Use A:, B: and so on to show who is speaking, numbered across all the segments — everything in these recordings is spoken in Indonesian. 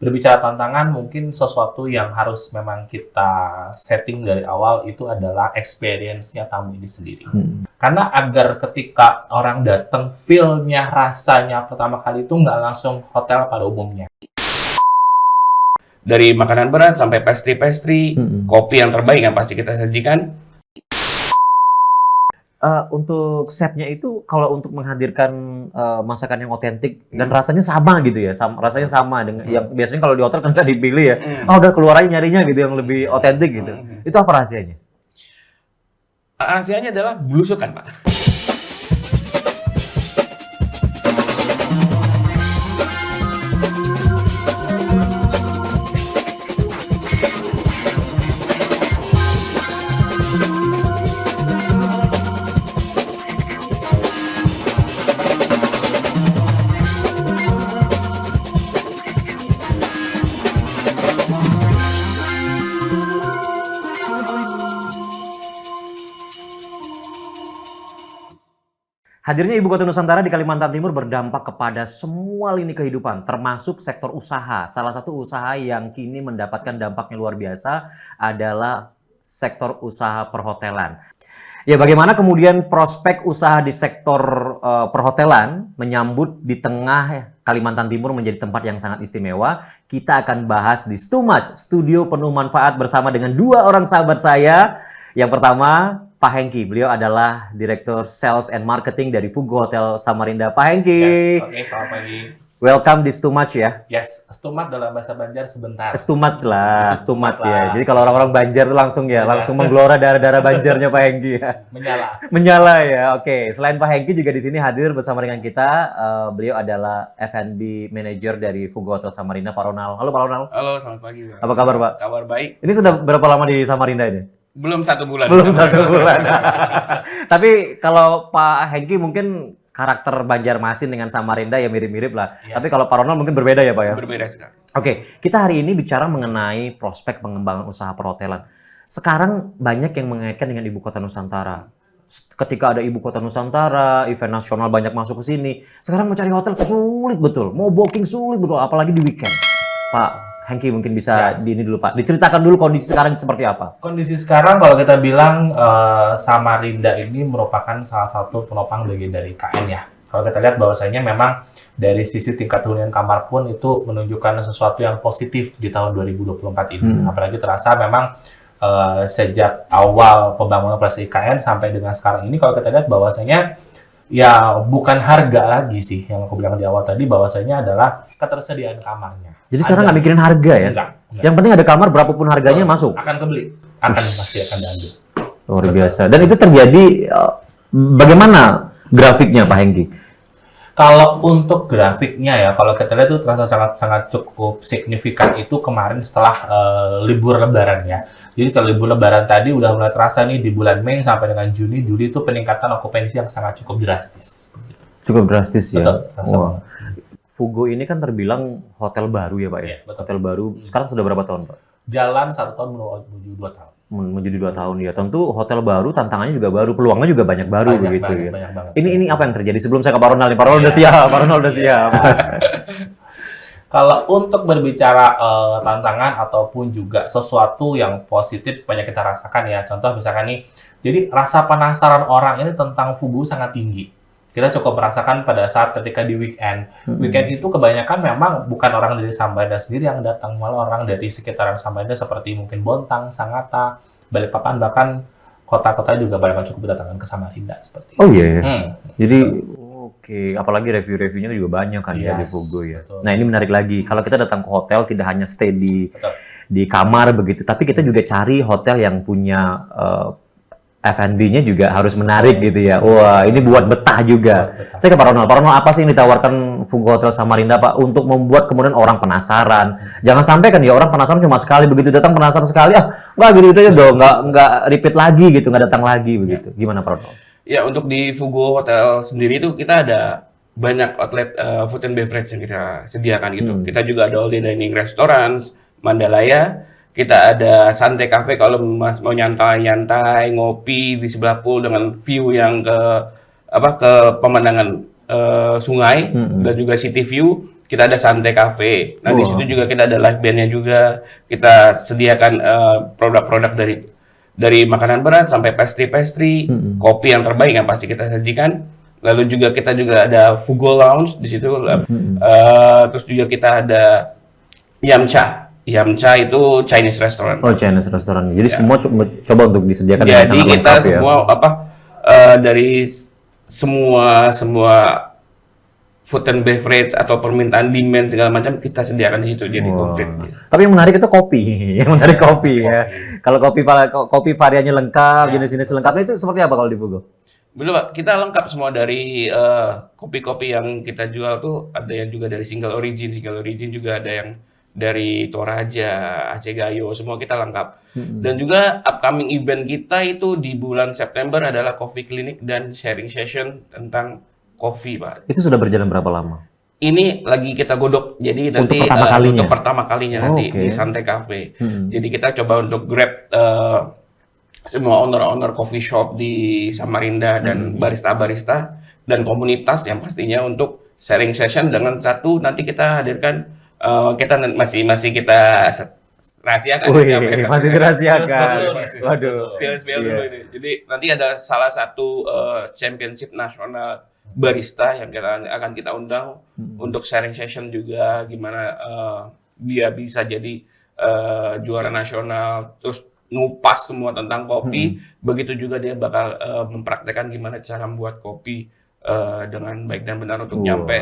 A: berbicara tantangan, mungkin sesuatu yang harus memang kita setting dari awal itu adalah experience-nya tamu ini sendiri. Karena agar ketika orang datang, feel-nya, rasanya pertama kali itu nggak langsung hotel pada umumnya.
B: Dari makanan berat sampai pastry-pastry, kopi yang terbaik yang pasti kita sajikan.
C: Untuk chefnya itu kalau untuk menghadirkan masakan yang otentik dan rasanya sama gitu ya, rasanya sama dengan yang biasanya kalau di hotel kan nggak dipilih ya, udah keluar aja nyarinya gitu yang lebih otentik gitu. Itu apa rahasianya?
B: Rahasianya adalah belusukan, Pak.
C: Hadirnya Ibu Kota Nusantara di Kalimantan Timur berdampak kepada semua lini kehidupan, termasuk sektor usaha. Salah satu usaha yang kini mendapatkan dampaknya luar biasa adalah sektor usaha perhotelan. Ya, bagaimana kemudian prospek usaha di sektor perhotelan menyambut di tengah Kalimantan Timur menjadi tempat yang sangat istimewa? Kita akan bahas di Stumat, studio penuh manfaat bersama dengan dua orang sahabat saya. Yang pertama, Pak Hengki, beliau adalah Direktur Sales and Marketing dari Fugu Hotel Samarinda. Pak Hengki.
A: Yes, oke, selamat pagi.
C: Welcome di Stumat ya.
A: Yes, Stumat dalam bahasa Banjar sebentar.
C: Stumat lah, Stumat ya.
A: lah.
C: Jadi kalau orang-orang Banjar tuh langsung ya, langsung menggelora darah-darah Banjarnya Pak Hengki ya.
A: Menyala.
C: Menyala ya, oke. Selain Pak Hengki juga di sini hadir bersama dengan kita, beliau adalah F&B Manager dari Fugu Hotel Samarinda, Pak Ronald. Halo Pak Ronald.
B: Halo, selamat pagi, Pak.
C: Apa kabar Pak?
B: Kabar baik.
C: Ini sudah berapa lama di Samarinda ini?
B: Belum 1 bulan.
C: Belum 1 bulan. Tapi kalau Pak Hengki mungkin karakter Banjarmasin dengan Samarinda ya mirip-mirip lah.
A: Ya.
C: Tapi kalau Pak Ronald mungkin berbeda ya Pak ya?
B: Berbeda sekali.
C: Oke, kita hari ini bicara mengenai prospek pengembangan usaha perhotelan. Sekarang banyak yang mengaitkan dengan Ibu Kota Nusantara. Ketika ada Ibu Kota Nusantara, event nasional banyak masuk ke sini. Sekarang mencari hotel sulit betul. Mau booking sulit betul, apalagi di weekend. Pak Hengki mungkin bisa di ini dulu Pak. Diceritakan dulu kondisi sekarang seperti apa.
A: Kondisi sekarang kalau kita bilang Samarinda ini merupakan salah satu penopang dari KN ya. Kalau kita lihat bahwasanya memang dari sisi tingkat hunian kamar pun itu menunjukkan sesuatu yang positif di tahun 2024 ini. Apalagi terasa memang sejak awal pembangunan operasi IKN sampai dengan sekarang ini kalau kita lihat bahwasanya ya bukan harga lagi sih yang aku bilang di awal tadi bahwasanya adalah ketersediaan kamarnya.
C: Jadi sekarang nggak mikirin harga ya?
A: Enggak.
C: Yang penting ada kamar berapapun harganya masuk.
A: Akan kebeli, pasti akan diambil.
C: Luar biasa. Dan itu terjadi bagaimana grafiknya Pak Hengki?
A: Kalau untuk grafiknya ya, kalau kita lihat itu terasa sangat cukup signifikan itu kemarin setelah libur Lebaran ya. Jadi setelah libur Lebaran tadi udah mulai terasa nih di bulan Mei sampai dengan Juni, Juli itu peningkatan okupansi yang sangat cukup drastis.
C: Cukup drastis ya.
A: Betul. Terasa banget.
C: Fugo ini kan terbilang hotel baru ya Pak ya?
A: Iya, betul.
C: Hotel baru. Sekarang sudah berapa tahun Pak?
A: Jalan 1 tahun menuju 2 tahun.
C: Menuju 2 tahun ya. Tentu hotel baru, tantangannya juga baru, peluangnya juga banyak baru begitu ya.
A: Banyak banget.
C: Ini apa yang terjadi? Sebelum saya ke Pak Ronald nih, Pak Ronald udah siap, Pak Ronald udah siap.
A: Kalau untuk berbicara tantangan ataupun juga sesuatu yang positif banyak kita rasakan ya. Contoh misalkan nih, jadi rasa penasaran orang ini tentang Fugu sangat tinggi. Kita cukup merasakan pada saat ketika di weekend. Weekend itu kebanyakan memang bukan orang dari Samarinda sendiri yang datang, malah orang dari sekitaran Samarinda seperti mungkin Bontang, Sangatta, Balikpapan, bahkan kota-kota juga banyak cukup berdatangan ke Samarinda seperti itu.
C: Oh iya ya. Jadi oke, apalagi review-reviewnya juga banyak kan ya di Fugo ya.
A: Betul.
C: Nah, ini menarik lagi. Kalau kita datang ke hotel tidak hanya stay di
A: Betul.
C: kamar begitu, tapi kita juga cari hotel yang punya F&B-nya juga harus menarik gitu ya. Wah, ini buat betah juga.
A: Betah.
C: Saya ke Pak Ronald. Pak Ronald, apa sih yang ditawarkan Fugo Hotel Samarinda, Pak, untuk membuat kemudian orang penasaran? Jangan sampai kan ya orang penasaran cuma sekali, begitu datang penasaran sekali, nggak gitu aja dong, nggak repeat lagi gitu, nggak datang lagi begitu. Gimana Pak Ronald?
B: Ya, untuk di Fugo Hotel sendiri itu kita ada banyak outlet food and beverage yang kita sediakan gitu. Kita juga ada all day dining restaurants, Mandalaya. Kita ada Santai Cafe kalau Mas mau nyantai-nyantai, ngopi di sebelah pool dengan view yang ke pemandangan sungai dan juga city view. kita ada Santai Cafe. Nah, di
C: Wah.
B: situ juga kita ada live band-nya juga. Kita sediakan produk-produk dari makanan berat sampai pastry-pastry, kopi yang terbaik yang pasti kita sajikan. Lalu juga kita juga ada Fugo Lounge di situ. Terus juga kita ada Yamcha. Yamcha itu Chinese restaurant.
C: Oh, Chinese restaurant. Jadi semua coba untuk disediakan dengan
B: Jadi
C: sangat
B: kita
C: lengkap ya.
B: semua dari semua food and beverage atau permintaan demand segala macam kita sediakan di situ jadi
C: Wah.
B: komplit.
C: Tapi yang menarik itu kopi. Yang menarik kopi ya. Kalau kopi variannya lengkap, jenis-jenis lengkapnya itu seperti apa kalau di Fugo?
B: Belum, Pak. Kita lengkap semua dari kopi-kopi yang kita jual tuh ada yang juga dari single origin juga ada yang dari Toraja, Aceh Gayo, semua kita lengkap. Dan juga upcoming event kita itu di bulan September adalah coffee clinic dan sharing session tentang kopi, Pak.
C: Itu sudah berjalan berapa lama?
B: Ini lagi kita godok, jadi nanti
C: Untuk pertama kalinya?
B: untuk pertama kalinya nanti
C: Oke.
B: di Santai Cafe. Jadi kita coba untuk grab semua owner-owner coffee shop di Samarinda dan barista-barista dan komunitas yang pastinya untuk sharing session dengan satu nanti kita hadirkan kita masih kita rahasiakan.
C: Wih,
B: siapa yang
C: masih dirahasiakan.
B: Masih.
C: Waduh.
B: Spill
C: Iya.
B: dulu ini. Jadi nanti ada salah satu championship nasional barista yang akan kita undang untuk sharing session juga gimana dia bisa jadi juara nasional terus ngupas semua tentang kopi. Begitu juga dia bakal mempraktekkan gimana cara membuat kopi dengan baik dan benar untuk nyampe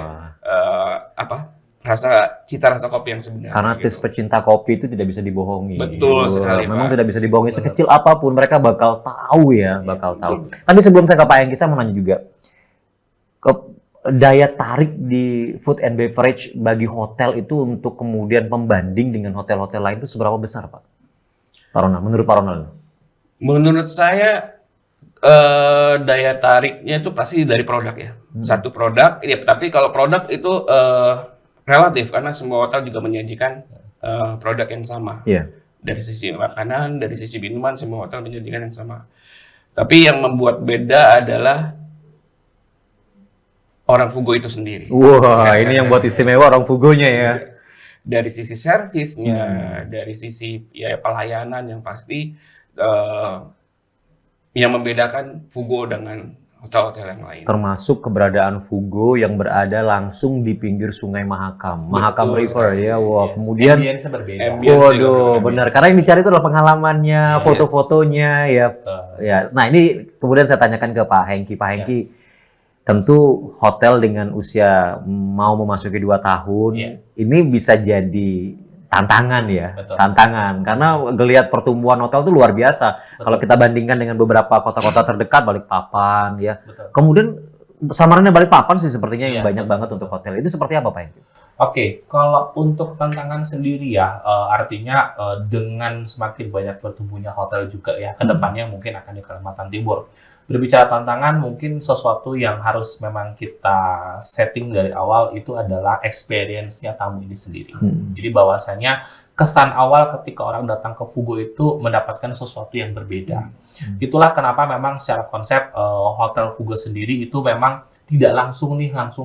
B: cita rasa kopi yang sebenarnya.
C: Karena
B: gitu.
C: tis pecinta kopi itu tidak bisa dibohongi.
B: Betul
C: Wah,
B: sekali,
C: memang
B: Pak.
C: tidak bisa dibohongi. Sekecil apapun mereka bakal tahu ya, bakal tahu. Tapi sebelum saya ke Pak Hengki, saya mau nanya juga ke daya tarik di food and beverage bagi hotel itu untuk kemudian pembanding dengan hotel-hotel lain itu seberapa besar, Pak? Pak Ronald, menurut Pak Ronald?
B: Menurut saya daya tariknya itu pasti dari produk ya. Satu produk, ya, tapi kalau produk itu relatif karena semua hotel juga menyajikan produk yang sama.
C: Iya.
B: Dari sisi makanan, dari sisi minuman, semua hotel menyajikan yang sama. Tapi yang membuat beda adalah orang Fugo itu sendiri.
C: Wah, ini yang buat istimewa orang Fugonya ya.
B: Dari sisi servisnya, dari sisi ya pelayanan yang pasti yang membedakan Fugo dengan hotel-hotel yang lain.
C: Termasuk keberadaan Fugo yang berada langsung di pinggir Sungai Mahakam, Mahakam
B: Betul,
C: River ya. Wah,
A: Yes.
C: kemudian
A: Ambience-nya berbeda.
B: Ambience.
C: waduh, benar. Karena yang dicari itu adalah pengalamannya,
A: Yes.
C: foto-fotonya ya. Ya, nah ini kemudian saya tanyakan ke Pak Hengki. Pak Hengki, tentu hotel dengan usia mau memasuki 2 tahun,
A: Iya.
C: ini bisa jadi tantangan ya,
A: Betul.
C: tantangan. Karena geliat pertumbuhan hotel itu luar biasa. Kalau kita bandingkan dengan beberapa kota-kota terdekat, Balikpapan ya.
A: Betul.
C: Kemudian Samarinda Balikpapan sih sepertinya yang
A: Iya,
C: banyak
A: betul.
C: banget untuk hotel. Itu seperti apa Pak Hengki?
A: Oke, kalau untuk tantangan sendiri ya, artinya dengan semakin banyak bertumbuhnya hotel juga ya, ke depannya mungkin akan di Kalimantan Timur. Berbicara tantangan, mungkin sesuatu yang harus memang kita setting dari awal itu adalah experience-nya tamu ini sendiri. Jadi bahwasanya kesan awal ketika orang datang ke Fugo itu mendapatkan sesuatu yang berbeda. Itulah kenapa memang secara konsep Hotel Fugo sendiri itu memang tidak langsung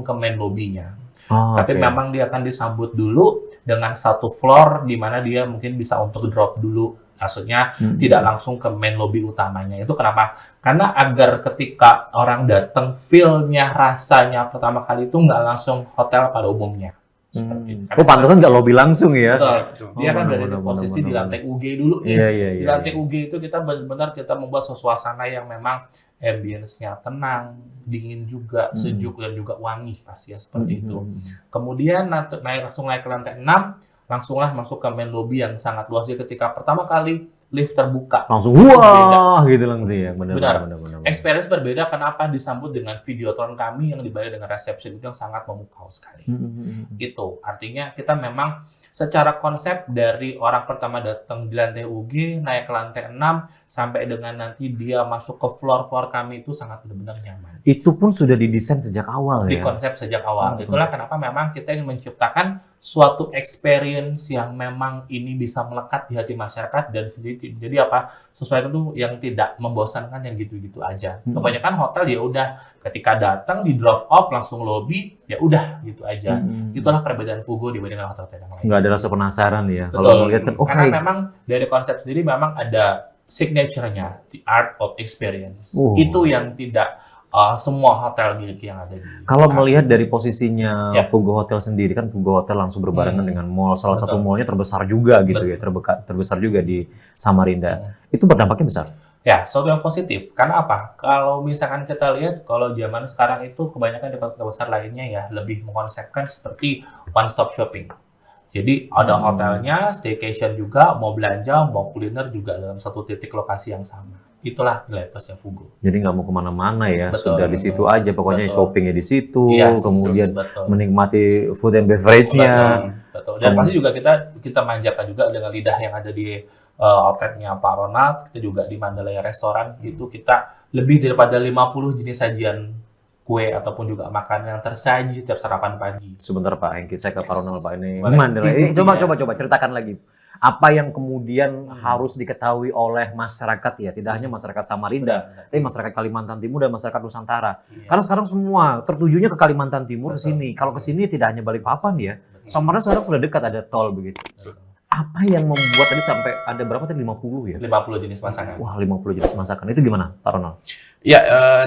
A: ke main lobby-nya.
C: Oh,
A: Tapi
C: oke.
A: memang dia akan disambut dulu dengan satu floor di mana dia mungkin bisa untuk drop dulu. Maksudnya tidak langsung ke main lobby utamanya. Itu kenapa? Karena agar ketika orang datang, feel-nya, rasanya pertama kali itu nggak langsung hotel pada umumnya. Seperti itu.
C: Oh, pantesan nggak lobby langsung ya?
A: Betul. Dia
C: Oh,
A: kan
C: benar,
A: dari
C: benar,
A: posisi
C: benar,
A: di
C: benar.
A: lantai UG dulu nih.
C: Iya, iya,
A: Di
C: iya.
A: lantai UG itu kita benar-benar kita membuat suasana yang memang ambience-nya tenang, dingin juga, sejuk dan juga wangi pasti ya seperti itu. Kemudian langsung naik ke lantai 6, langsunglah masuk ke main lobby yang sangat luas. Jadi ketika pertama kali lift terbuka,
C: Langsung wah gitu langsung ya. Benar,
A: Benar.
C: benar, benar.
A: experience berbeda. Kenapa? Disambut dengan videotron kami yang dibayar dengan reception itu yang sangat memukau sekali. Itu artinya kita memang secara konsep dari orang pertama datang di lantai UG naik ke lantai 6 sampai dengan nanti dia masuk ke floor-floor kami itu sangat benar-benar nyaman.
C: Itu pun sudah didesain sejak awal
A: Di
C: ya.
A: konsep sejak awal. Itulah kenapa memang kita ingin menciptakan suatu experience yang memang ini bisa melekat di hati masyarakat dan jadi apa sesuatu itu yang tidak membosankan yang gitu-gitu aja. Kebanyakan hotel ya udah ketika datang di drop off langsung lobby ya udah gitu aja. Itulah perbedaan Fugo dibandingkan hotel-hotel yang lain.
C: Nggak ada rasa penasaran ya.
A: Betul.
C: Kalau melihat kan,
A: Karena memang dari konsep sendiri memang ada signature-nya, the art of experience. Itu yang tidak semua hotel miliki yang ada di
C: kalau melihat dari posisinya
A: Ya.
C: Fugo Hotel sendiri kan Fugo Hotel langsung berbarengan dengan mall, salah satu
A: Betul.
C: mallnya terbesar juga gitu ya, terbesar juga di Samarinda. Itu berdampaknya besar.
A: Ya, sesuatu yang positif. Karena apa? Kalau misalkan kita lihat, kalau zaman sekarang itu kebanyakan di kota besar lainnya ya lebih mengkonsepkan seperti one stop shopping. Jadi ada hotelnya, staycation juga, mau belanja, mau kuliner juga dalam satu titik lokasi yang sama. Itulah nilai plusnya Fugo.
C: Jadi nggak mau kemana-mana ya,
A: Betul,
C: sudah di
A: betul.
C: situ aja, pokoknya
A: Betul.
C: shoppingnya di situ,
A: Yes,
C: kemudian
A: betul.
C: menikmati food and beverage-nya.
A: Betul. Dan pasti juga kita manjakan juga dengan lidah yang ada di outletnya Pak Ronald. Kita juga di Mandalaya Restoran itu kita lebih daripada 50 jenis sajian kue ataupun juga makanan yang tersaji setiap sarapan pagi.
C: Sebentar Pak Hengki, saya ke Pak
A: Yes.
C: Ronald Pak ini.
A: Boleh.
C: Mandalaya. Coba
A: Iya.
C: ceritakan lagi. Apa yang kemudian harus diketahui oleh masyarakat ya, tidak hanya masyarakat Samarinda, tapi masyarakat Kalimantan Timur dan masyarakat Nusantara.
A: Iya.
C: Karena sekarang semua tertujunya ke Kalimantan Timur ke
A: Betul.
C: sini. Kalau ke sini tidak hanya Balikpapan ya.
A: Betul.
C: Samarinda sekarang sudah dekat ada tol begitu.
A: Betul.
C: Apa yang membuat tadi sampai ada berapa tadi 50 ya?
A: 50 jenis masakan.
C: Wah, 50 jenis masakan. Itu gimana, Pak Ronald?
B: Ya,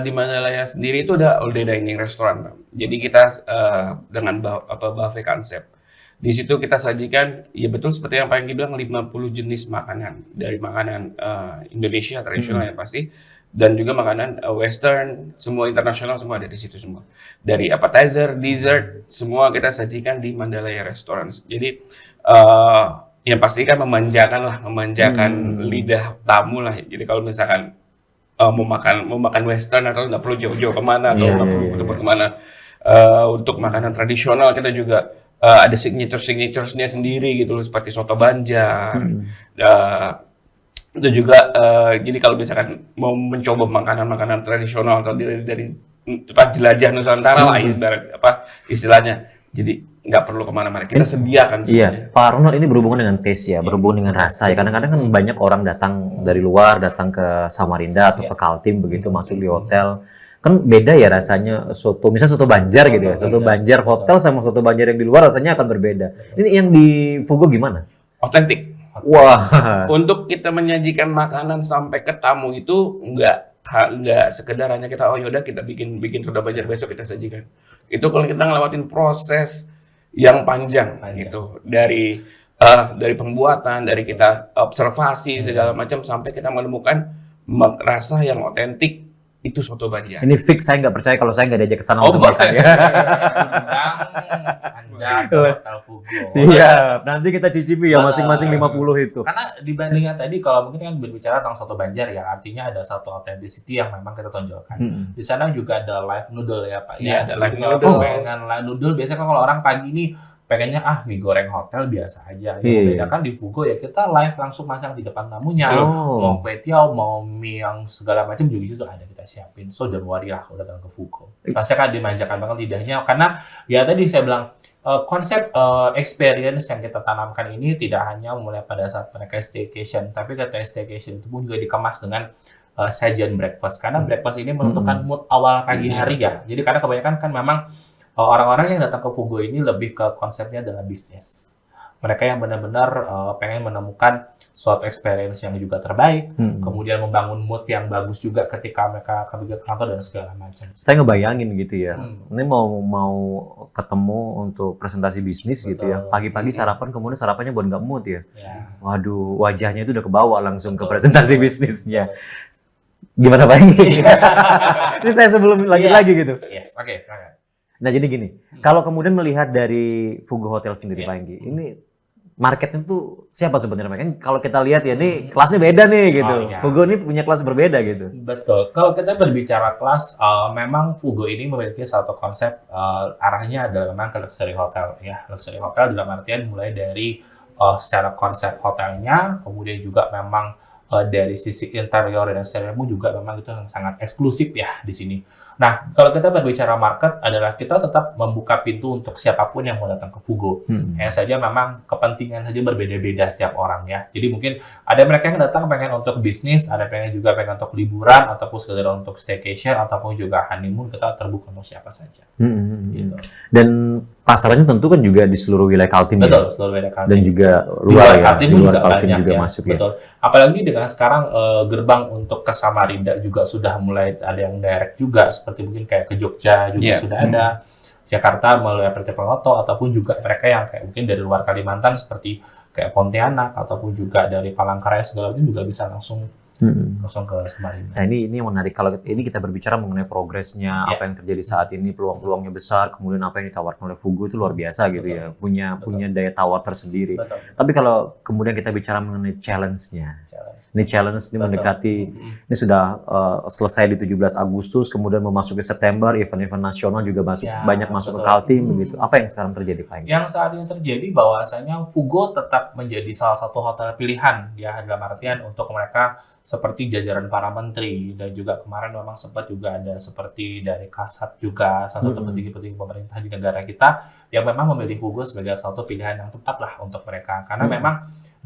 B: di Mandalaya sendiri itu ada all day dining restoran, Pak. Jadi kita dengan buffet konsep. Di situ kita sajikan, ya betul seperti yang Pak Enggi bilang, 50 jenis makanan. Dari makanan Indonesia tradisional yang pasti, dan juga makanan Western, semua internasional, semua ada di situ semua. Dari appetizer, dessert, semua kita sajikan di Mandalaya Restoran. Jadi, yang pasti kan memanjakan lidah tamu lah. Jadi kalau misalkan mau makan Western atau nggak perlu jauh-jauh kemana atau nggak perlu tempat kemana, untuk makanan tradisional kita juga ada signature-nya sendiri gitu loh, seperti soto Banjar. Itu juga jadi kalau misalkan mau mencoba makanan-makanan tradisional atau dari jelajah Nusantara lah ibarat istilahnya. Jadi nggak perlu kemana-mana, kita sediakan semuanya.
C: Iya, Pak Ronald ini berhubungan dengan taste ya, berhubungan dengan rasa ya. Kadang-kadang kan banyak orang datang dari luar, datang ke Samarinda atau ke Kaltim begitu masuk di hotel. Kan beda ya rasanya soto, misalnya soto Banjar gitu ya. Soto Banjar hotel sama soto Banjar yang di luar rasanya akan berbeda. Ini yang di Fugo gimana?
B: Otentik.
C: Wah.
B: Untuk kita menyajikan makanan sampai ke tamu itu nggak sekedar hanya kita yaudah kita bikin soto Banjar besok kita sajikan. Itu kalau kita ngelewatin proses yang panjang. Gitu, dari pembuatan, dari kita observasi segala macam sampai kita menemukan rasa yang otentik, itu soto Banjar.
C: Ini fix, saya nggak percaya kalau saya nggak diajak ke sana untuk
B: boleh.
C: makan ya.
A: Anda ke Hotel Fugo.
C: Siap, nanti kita cicipi ya
A: Betul.
C: masing-masing 50 itu.
A: Karena dibandingkan tadi kalau mungkin kan berbicara tentang soto Banjar ya artinya ada satu authenticity yang memang kita tonjolkan. Di sana juga ada live noodle ya Pak.
B: Iya, ada live
A: Kalau
B: noodle.
A: dengan live noodle biasanya kan kalau orang pagi nih pengennya mie goreng hotel biasa aja. Yang
C: Iya.
A: membedakan di Fugo ya kita live langsung masang di depan tamunya.
C: Oh.
A: Mau kue tiaw, mau mie yang segala macam juga itu ada kita siapin. So don't worry lah udah datang ke Fugo. Pasti kan dimanjakan banget lidahnya karena ya tadi saya bilang konsep experience yang kita tanamkan ini tidak hanya mulai pada saat mereka staycation, tapi ketika staycation itu pun juga dikemas dengan sajian breakfast. Karena breakfast ini menentukan mood awal pagi hari ya. Jadi karena kebanyakan kan memang orang-orang yang datang ke Fugo ini lebih ke konsepnya adalah bisnis. Mereka yang benar-benar pengen menemukan suatu experience yang juga terbaik, kemudian membangun mood yang bagus juga ketika mereka ke kantor dan segala macam.
C: Saya ngebayangin gitu ya. Ini mau ketemu untuk presentasi bisnis gitu ya. Pagi-pagi sarapan, kemudian sarapannya buat nggak mood ya.
A: Ya.
C: Waduh, wajahnya itu udah kebawa langsung ke presentasi bisnisnya. Gimana Pak Enggi? Ini saya sebelum lanjut lagi gitu.
A: Yes, oke. Silakan.
C: Nah jadi gini, kalau kemudian melihat dari Fugo Hotel sendiri Pak Enggi, ini marketnya tuh siapa sebenarnya? Kan kalau kita lihat ya ini kelasnya beda nih gitu.
A: Oh, iya.
C: Fugo ini punya kelas berbeda gitu.
A: Betul. Kalau kita berbicara kelas, memang Fugo ini memiliki satu konsep arahnya adalah memang ke luxury hotel ya. Luxury hotel dalam artian mulai dari secara konsep hotelnya, kemudian juga memang dari sisi interior dan eksteriormu juga memang itu sangat eksklusif ya di sini. Nah, kalau kita berbicara market adalah kita tetap membuka pintu untuk siapapun yang mau datang ke Fugo. Hanya saja memang kepentingan saja berbeda-beda setiap orang ya. Jadi mungkin ada mereka yang datang pengen untuk bisnis, ada pengen juga pengen untuk liburan, ataupun sekedar untuk staycation, ataupun juga honeymoon, kita terbuka untuk siapa saja. Gitu.
C: Dan pasarnya tentu kan juga di seluruh wilayah Kaltim
A: Betul,
C: ya?
A: seluruh wilayah Kaltim.
C: Dan juga
A: Di
C: luar ya?
A: Kaltim
C: Di luar
A: juga
C: Kaltim
A: banyak
C: juga
A: ya.
C: masuk ya?
A: Betul. Apalagi dengan sekarang gerbang untuk ke Samarinda juga sudah mulai ada yang direct juga, seperti mungkin kayak ke Jogja juga sudah ada, Jakarta melalui PT Pranoto, ataupun juga mereka yang kayak mungkin dari luar Kalimantan seperti kayak Pontianak, ataupun juga dari Palangkaraya segala macam juga bisa langsung ke Samarinda.
C: Nah ini yang menarik, kalau ini kita berbicara mengenai progresnya, apa yang terjadi saat ini, peluang-peluangnya besar, kemudian apa yang ditawarkan oleh Fugo itu luar biasa gitu ya, punya daya tawar tersendiri.
A: Betul.
C: Tapi kalau kemudian kita bicara mengenai challenge-nya, ini challenge ini mendekati, ini sudah selesai di 17 Agustus, kemudian memasuki September, event-event nasional juga banyak masuk ke Kaltim begitu. Apa yang sekarang terjadi Pak?
A: Yang saat ini terjadi bahwasanya Fugo tetap menjadi salah satu hotel pilihan ya, dalam artian untuk mereka seperti jajaran para menteri, dan juga kemarin memang sempat juga ada seperti dari Kasat juga, salah satu petinggi-petinggi pemerintah di negara kita yang memang memilih Fugo sebagai salah satu pilihan yang tepat lah untuk mereka, karena memang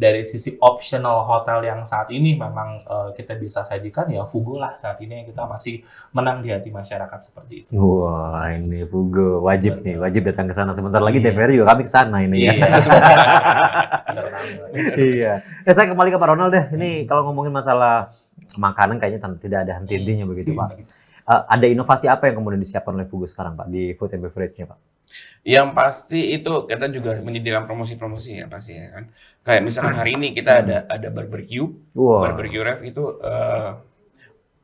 A: dari sisi optional hotel yang saat ini memang kita bisa sajikan ya Fugo lah saat ini yang kita masih menang di hati masyarakat seperti itu.
C: Wah ini Fugo wajib nih, wajib datang ke sana. Sebentar lagi TVRI juga kami ke sana ini ya. Iya. Saya kembali ke Pak Ronald deh. Ini kalau ngomongin masalah makanan kayaknya tidak ada henti-hentinya begitu Pak. Ada inovasi apa yang kemudian disiapkan oleh Fugo sekarang Pak di food and beverage-nya Pak?
B: Yang pasti itu kita juga menyediakan promosi-promosi ya pasti ya kan. Kayak misalkan hari ini kita ada barbecue, barbecue ref itu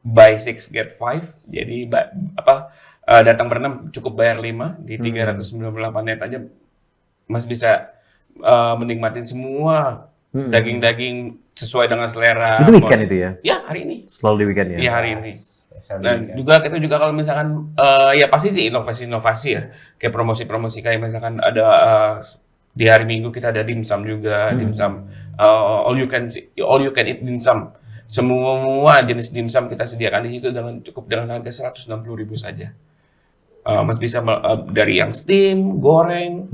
B: buy 6 get 5. Jadi datang berenam cukup bayar 5 di 398 net aja Mas bisa menikmatin semua daging-daging sesuai dengan selera.
C: Itu weekend itu ya?
B: Ya hari ini.
C: Selalu di weekend ya?
B: Iya hari ini. Dan kita juga kalau misalkan ya pasti sih inovasi-inovasi ya, kayak promosi-promosi kayak misalkan ada di hari Minggu kita ada dimsum juga, dimsum all you can eat dimsum. Semua jenis dimsum kita sediakan di situ cukup dengan harga 160.000 saja. Mas bisa dari yang steam, goreng,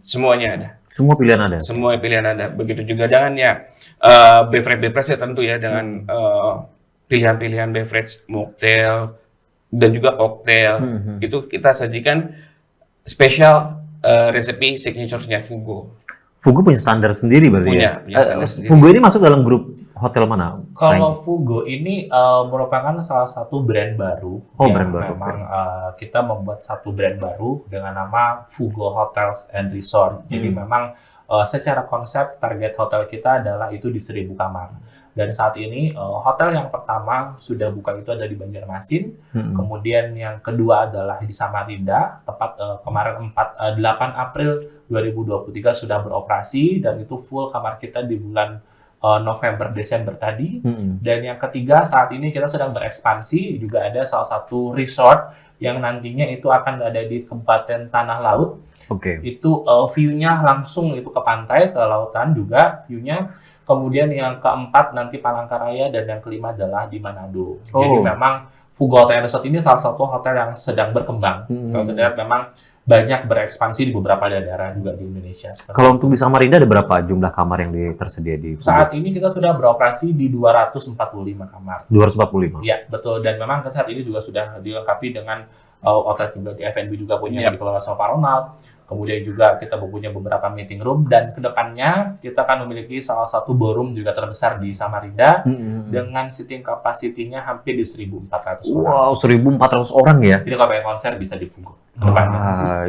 B: semuanya ada.
C: Semua pilihan ada.
B: Semua pilihan ada. Begitu juga dengan ya beverage ya tentu ya dengan pilihan-pilihan beverage, mocktail, dan juga cocktail. Itu kita sajikan spesial resepi signature-nya Fugo.
C: Fugo punya standar sendiri berarti ya?
B: Punya standar sendiri.
C: Fugo ini masuk dalam grup hotel mana?
A: Kalau Fugo ini merupakan salah satu brand baru.
C: Brand baru.
A: Memang kita membuat satu brand baru dengan nama Fugo Hotels and Resort. Jadi memang secara konsep target hotel kita adalah itu di 1.000 kamar. Dan saat ini hotel yang pertama sudah buka itu ada di Banjarmasin, kemudian yang kedua adalah di Samarinda, tepat kemarin 8 April 2023 sudah beroperasi, dan itu full kamar kita di bulan November Desember tadi. Dan yang ketiga saat ini kita sedang berekspansi, juga ada salah satu resort yang nantinya itu akan ada di Kabupaten Tanah Laut. Itu view-nya langsung itu ke pantai, ke lautan juga view-nya. Kemudian yang keempat nanti Palangkaraya, dan yang kelima adalah di Manado. Jadi memang Fugo Hotel Resort ini salah satu hotel yang sedang berkembang. Kalau kita lihat memang banyak berekspansi di beberapa daerah juga di Indonesia.
C: Kalau untuk di Samarinda ada berapa jumlah kamar yang tersedia di Fugo?
A: Saat ini kita sudah beroperasi di 245 kamar.
C: 245?
A: Iya, betul. Dan memang saat ini juga sudah dilengkapi dengan outlet juga di F&B juga punya yang dikelola sama Pak Ronald. Kemudian juga kita punya beberapa meeting room, dan kedepannya kita akan memiliki salah satu ballroom juga terbesar di Samarinda dengan seating capacity-nya hampir di 1.400 orang.
C: Wow, 1.400 orang ya?
A: Jadi kalau pengen konser bisa di Fugo.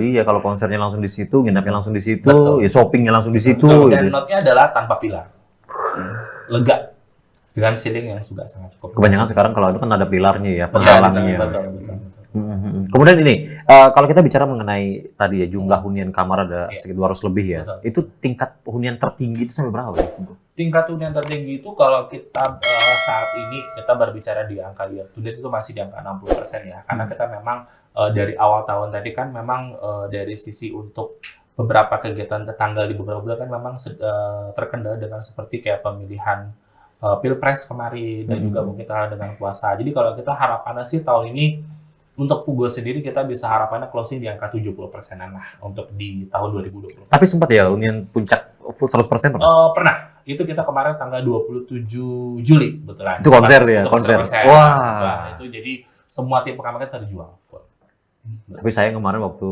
C: Iya, kalau konsernya langsung di situ, nginapnya langsung di situ,
A: Betul.
C: ya shoppingnya langsung di situ.
A: Betul. Dan note-nya adalah tanpa pilar. Lega. Dengan ceiling yang juga sangat cukup.
C: Kebanyakan sekarang kalau itu kan ada pilarnya ya, penghalangnya.
A: Betul.
C: Kemudian ini, kalau kita bicara mengenai tadi ya jumlah hunian kamar ada sekitar 200 lebih ya.
A: Betul.
C: Itu tingkat hunian tertinggi itu sampai berapa ya?
A: Tingkat hunian tertinggi itu kalau kita saat ini kita berbicara di angka year to date itu masih di angka 60% ya. Karena kita memang dari awal tahun tadi kan memang dari sisi untuk beberapa kegiatan tetangga di beberapa bulan kan memang terkendala dengan seperti kayak pemilihan Pilpres kemarin dan juga mungkin dengan puasa. Jadi kalau kita harapannya sih tahun ini untuk Fugo sendiri kita bisa harapannya closing di angka 70%-an lah untuk di tahun 2020.
C: Tapi sempat ya unian puncak full 100% pernah?
A: Pernah. Itu kita kemarin tanggal 27 Juli kebetulan.
C: Itu konser
A: Pas
C: ya,
A: untuk
C: konser.
A: konser.
C: Wah.
A: Nah, itu jadi semua tim pengamen kita terjual.
C: Tapi saya kemarin waktu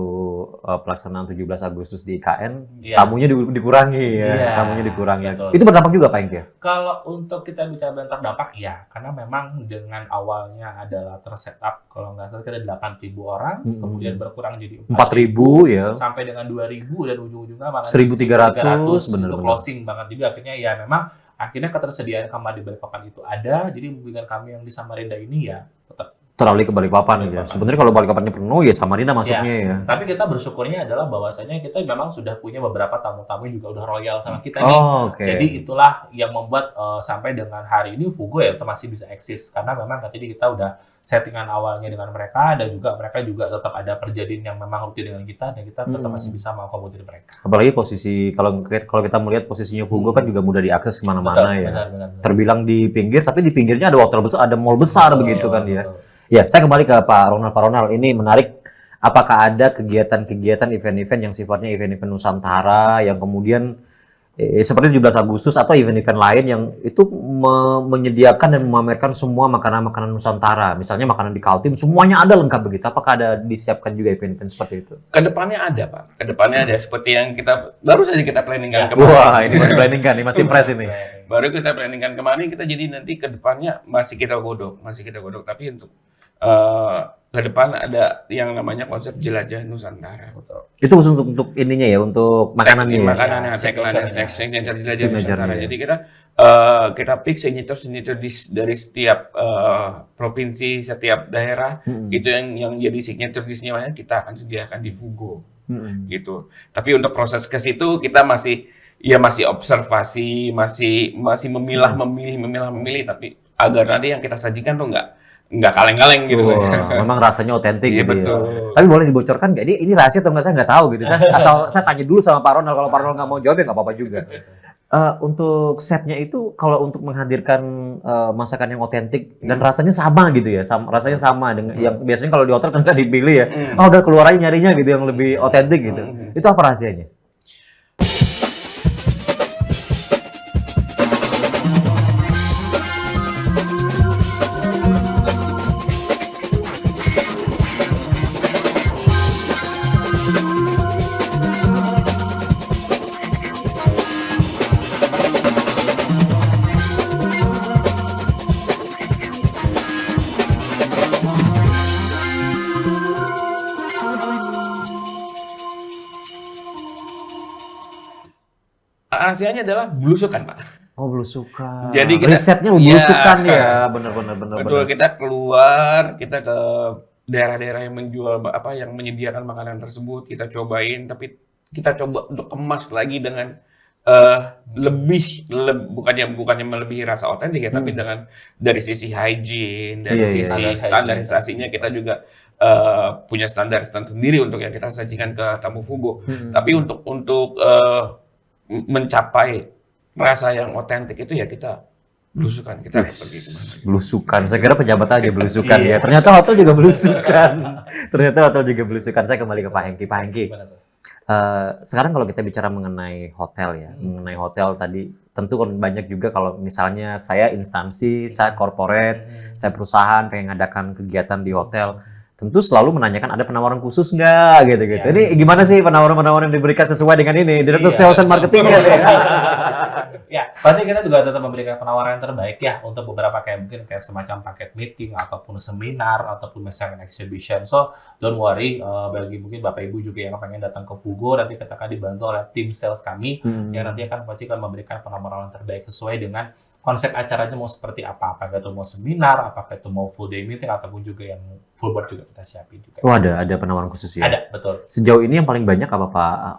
C: pelaksanaan 17 Agustus di IKN,
A: Iya.
C: tamunya dikurangi ya,
A: Iya,
C: tamunya dikurangi.
A: betul.
C: Itu berdampak juga Pak Hengki ya?
A: Kalau untuk kita bicara terdampak, ya, karena memang dengan awalnya adalah tersetup, kalau nggak salah kita 8.000 orang, kemudian berkurang jadi
C: 4.000 ya.
A: sampai dengan 2.000 dan ujung-ujungnya malah
C: 1.300,
A: itu
C: benar-benar.
A: closing banget juga akhirnya ya memang akhirnya ketersediaan kamar di Balikpapan itu ada, jadi bimbingan kami yang di Samarinda ini ya tetap.
C: Teralih ke Balikpapan gitu ya.
A: Balikpapan.
C: Sebenarnya kalau Balikpapannya penuh ya Samarinda masuknya ya.
A: Tapi kita bersyukurnya adalah bahwasanya kita memang sudah punya beberapa tamu-tamu yang juga udah royal sama kita nih.
C: Oh, oke.
A: Jadi itulah yang membuat sampai dengan hari ini Fugo ya masih bisa eksis karena memang tadi kita udah settingan awalnya dengan mereka dan juga mereka juga tetap ada perjanjian yang memang rutin dengan kita dan kita tetap masih bisa mengakomodir mereka.
C: Apalagi posisi kalau kita melihat posisinya Fugo kan juga mudah diakses kemana-mana ya.
A: Benar.
C: Terbilang di pinggir, tapi di pinggirnya ada hotel besar, ada mall besar begitu kan ya.
A: Betul.
C: Ya, saya kembali ke Pak Ronald. Pak Ronald, ini menarik. Apakah ada kegiatan-kegiatan, event-event yang sifatnya event-event Nusantara yang kemudian seperti 17 Agustus atau event-event lain yang itu menyediakan dan memamerkan semua makanan-makanan Nusantara, misalnya makanan di Kaltim, semuanya ada lengkap begitu. Apakah ada disiapkan juga event-event seperti itu?
B: Kedepannya ada, Pak. Kedepannya ada seperti yang kita baru saja kita planningkan
C: Wah, ini baru planning kan, ini masih fresh ini.
B: Baru kita planningkan kemarin, kita jadi nanti kedepannya masih kita godok. Tapi untuk ke depan ada yang namanya konsep jelajah Nusantara.
A: Betul.
C: Itu khusus untuk ininya ya, untuk makanannya ya.
B: Makanannya,
A: Signature-nya.
B: signature jelajah
C: Signature-nya.
B: Nusantara. Jadi kita pick signature dari setiap provinsi, setiap daerah itu yang jadi signature dish-nya kita akan sediakan di Fugo gitu. Tapi untuk proses ke situ kita masih observasi, masih memilih, tapi agar nanti yang kita sajikan tuh nggak kaleng-kaleng gitu.
C: Wah, memang rasanya otentik
B: Iya,
C: gitu
B: betul.
C: ya. Tapi boleh dibocorkan nggak? Ini rahasia atau nggak, saya nggak tahu gitu. Saya tanya dulu sama Pak Ronald. Kalau Pak Ronald nggak mau jawab ya nggak apa-apa juga. Untuk setnya itu kalau untuk menghadirkan masakan yang otentik dan rasanya sama gitu ya, rasanya sama dengan yang biasanya kalau di hotel kan nggak dipilih ya. Udah keluar aja nyarinya gitu yang lebih otentik gitu. Itu apa rahasianya?
B: Rahasianya adalah belusukan, Pak.
C: Oh, belusukan.
B: Jadi
C: risetnya belusukan ya, benar-benar.
B: Betul, kita keluar, kita ke daerah-daerah yang menjual yang menyediakan makanan tersebut, kita cobain, tapi kita coba untuk kemas lagi dengan bukannya melebihi rasa otentik ya, tapi dengan dari sisi hygiene, dari sisi standarisasinya kita juga punya standar sendiri untuk yang kita sajikan ke tamu Fugo. Tapi untuk mencapai rasa yang otentik itu ya kita belusukan, kita pergi ke mana.
C: Belusukan, saya kira pejabat aja belusukan ya. Ternyata hotel juga belusukan. Saya kembali ke Pak Hengki. Pak Hengki, sekarang kalau kita bicara mengenai hotel ya, mengenai hotel tadi, tentu kan banyak juga kalau misalnya saya instansi, saya corporate, saya perusahaan pengen ngadakan kegiatan di hotel, tentu selalu menanyakan ada penawaran khusus nggak gitu-gitu. Ini gimana sih penawaran-penawaran yang diberikan sesuai dengan ini? Direktur Sales and Marketingnya.
A: Ya, pasti kita juga tetap memberikan penawaran yang terbaik ya untuk beberapa mungkin semacam paket meeting ataupun seminar ataupun misalnya exhibition. So, don't worry, bagi mungkin Bapak Ibu juga yang pengen datang ke Fugo, nanti kita akan dibantu oleh tim sales kami yang nanti pasti akan memberikan penawaran yang terbaik sesuai dengan konsep acaranya mau seperti apa. Apakah itu mau seminar, apakah itu mau full day meeting ataupun juga yang full board juga kita siapin juga.
C: Oh, ada penawaran khusus ya?
A: Ada, betul.
C: Sejauh ini yang paling banyak apa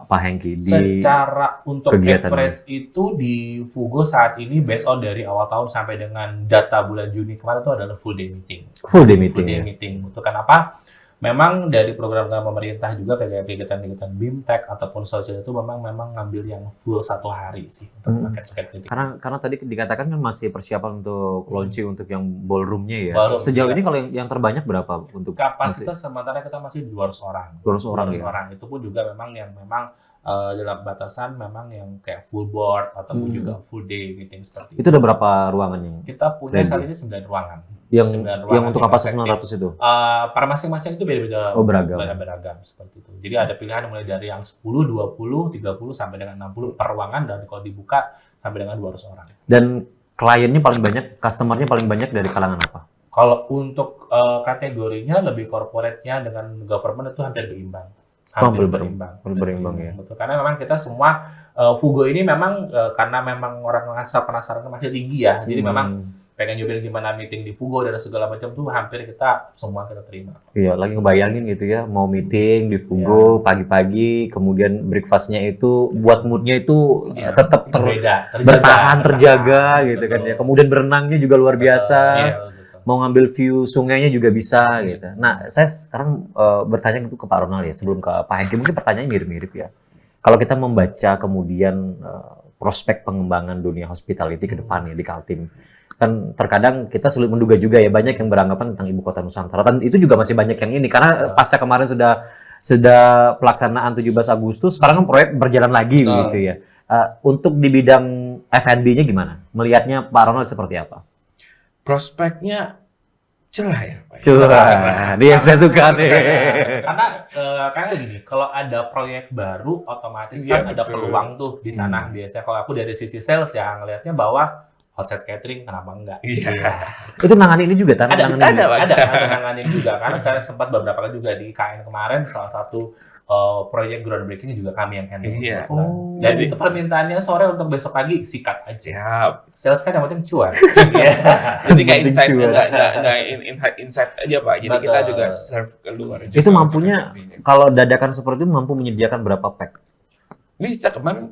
C: Pak Hengki?
A: Secara untuk
C: kegiatan
A: average itu di Fugo saat ini based on dari awal tahun sampai dengan data bulan Juni kemarin itu adalah full day meeting.
C: Full day meeting.
A: Full day meeting. Itu kenapa? memang dari program-program pemerintah juga kayak kegiatan-kegiatan BIMTEK ataupun sosial itu memang ngambil yang full 1 hari sih untuk paket-paket kritik.
C: Karena tadi dikatakan kan masih persiapan untuk launching untuk yang ballroom-nya ya.
A: Ballroom,
C: Sejauh
A: iya.
C: ini kalau yang terbanyak berapa untuk
A: Kapasitas sementara kita masih 200 orang.
C: 200 orang ya.
A: orang. Itu pun juga memang dalam batasan memang yang kayak full board ataupun juga full day meeting seperti
C: Itu udah berapa ruangan yang
A: Kita punya saat ini 9 ruangan.
C: yang
A: 9 ruangan
C: untuk
A: yang
C: kapasitas
A: efektif.
C: 900 itu?
A: Para masing-masing itu beda-beda.
C: Oh, beragam.
A: Beragam seperti itu. Jadi ada pilihan mulai dari yang 10, 20, 30 sampai dengan 60 per ruangan dan kalau dibuka sampai dengan 200 orang.
C: Dan kliennya paling banyak, customer-nya paling banyak dari kalangan apa?
A: Kalau untuk kategorinya lebih corporate-nya dengan government itu hampir berimbang.
C: Hampir
A: berimbang.
C: berimbang ya.
A: Betul. Karena memang kita semua Fugo ini memang karena memang orang rasa penasaran masih tinggi ya. Jadi memang pengen nyobain gimana meeting di Fugo dan segala macam tuh hampir kita terima.
C: Iya, lagi ngebayangin gitu ya, mau meeting di Fugo pagi-pagi, kemudian breakfast-nya itu buat mood-nya itu tetap bertahan, terjaga gitu kan ya. Kemudian berenangnya juga luar biasa. Mau ngambil view sungainya juga bisa gitu. Nah, saya sekarang bertanya ke Pak Ronald ya, sebelum ke Pak Hengki, mungkin pertanyaannya mirip-mirip ya. Kalau kita membaca kemudian prospek pengembangan dunia hospitality ke depannya di Kaltim, kan terkadang kita sulit menduga juga ya, banyak yang beranggapan tentang ibu kota Nusantara. Dan itu juga masih banyak yang ini, karena pasca kemarin sudah pelaksanaan 17 Agustus, sekarang kan proyek berjalan lagi begitu ya. Untuk di bidang F&B-nya gimana? Melihatnya Pak Ronald seperti apa?
B: Prospeknya cerah ya, Pak.
C: Cerah, ini yang saya suka nih.
A: Karena kayak gini, kalau ada proyek baru, otomatis kan ada peluang tuh di sana. Biasanya kalau aku dari sisi sales ya ngelihatnya bahwa outside catering kenapa enggak?
C: Itu nanganin ini juga,
A: ada nanganin juga karena sempat beberapa kali juga di KN kemarin salah satu proyek groundbreaking juga kami yang handle. Dan itu permintaannya sore untuk besok pagi sikat aja. Sales kan yang penting cuan.
B: Jadi kayak insight aja Pak. Jadi kita juga serve keluar.
C: Itu mampunya kalau dadakan seperti itu mampu menyediakan berapa pack?
A: Bisa kemarin